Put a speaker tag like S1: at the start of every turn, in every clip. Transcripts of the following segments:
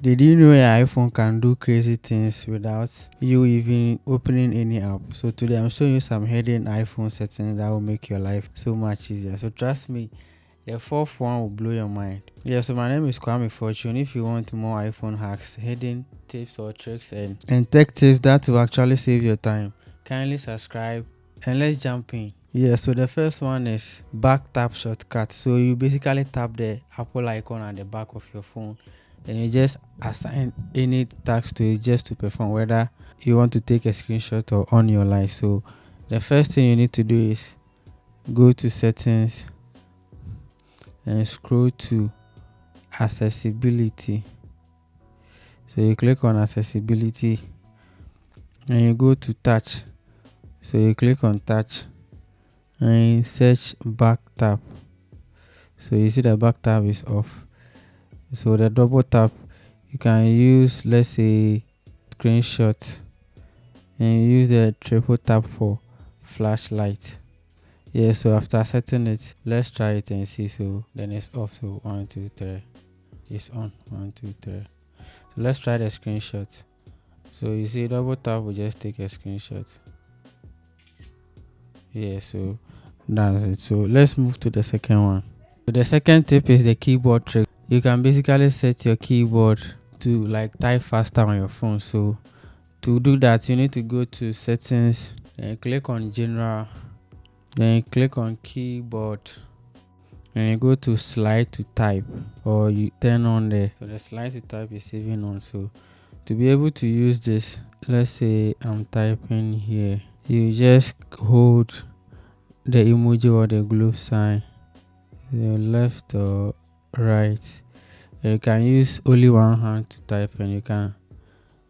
S1: Did you know your iPhone can do crazy things without you even opening any app? So today I'm showing you some hidden iPhone settings that will make your life so much easier. So trust me, the fourth one will blow your mind. Yeah, so my name is Kwami Fortune. If you want more iPhone hacks, hidden tips or tricks and tech tips that will actually save your time, kindly subscribe and let's jump in. Yeah, so the first one is back tap shortcut. So you basically tap the Apple icon at the back of your phone and you just assign any task to it just to perform, whether you want to take a screenshot or on your live. So the first thing you need to do is go to settings and scroll to accessibility. So you click on accessibility and you go to touch. So you click on touch and search back tap. So you see the back tap is off. So the double tap, you can use, let's say, screenshot, and use the triple tap for flashlight. Yeah, so after setting it, let's try it and see. So then it's off. So 1 2 3, it's on. 1 2 3. So let's try the screenshot. So you see double tap will just take a screenshot. Yeah, so that's it. So let's move to the second one. So the second tip is the keyboard trick. You can basically set your keyboard to like type faster on your phone. So to do that, you need to go to settings and click on general, then click on keyboard and you go to slide to type, or you turn on there. So the slide to type is even on. So to be able to use this, let's say I'm typing here, you just hold the emoji or the globe sign, the left or right. You can use only one hand to type, and you can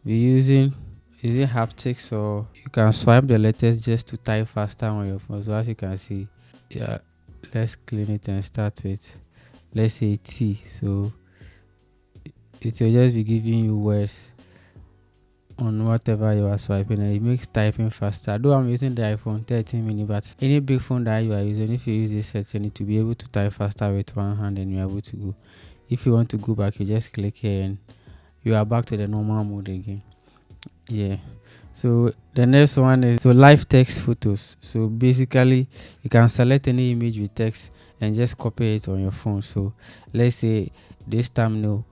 S1: be using, is it haptics, or you can swipe the letters just to type faster on your phone. So as you can see, yeah, let's clean it and start with, let's say T. So it will just be giving you words on whatever you are swiping, and it makes typing faster. Though I'm using the iPhone 13 mini, but any big phone that you are using, if you use this setting, it will be able to type faster with one hand and you're able to go. If you want to go back, you just click here and you are back to the normal mode again. Yeah, so the next one is so live text photos. So basically you can select any image with text and just copy it on your phone. So let's say this thumbnail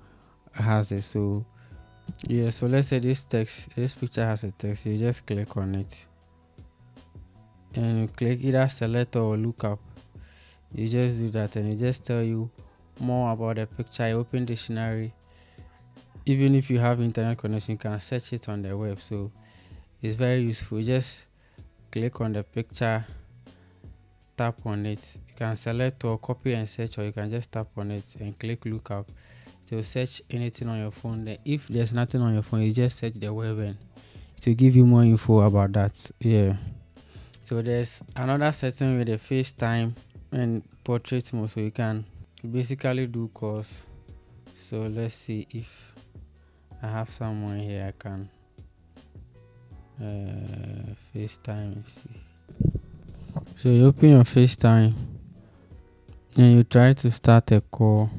S1: has it. So yeah, so let's say this picture has a text. You just click on it and you click either select or look up. You just do that and it just tell you more about the picture. You open dictionary. Even if you have internet connection, you can search it on the web. So it's very useful. Just click on the picture, tap on it. You can select or copy and search, or you can just tap on it and click look up. So search anything on your phone. Then if there's nothing on your phone, you just search the web and it will give you more info about that. Yeah. So there's another setting with the FaceTime and portrait mode. So you can basically do calls. So let's see if I have someone here. I can FaceTime and see. So you open your FaceTime and you try to start a call.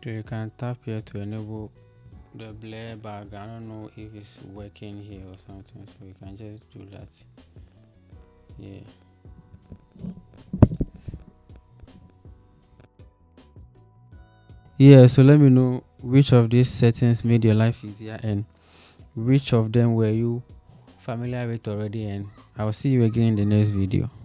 S1: So you can tap here to enable the blur background. I don't know if it's working here or something, so you can just do that. Yeah. Yeah, so let me know which of these settings made your life easier and which of them were you familiar with already, and I'll see you again in the next video.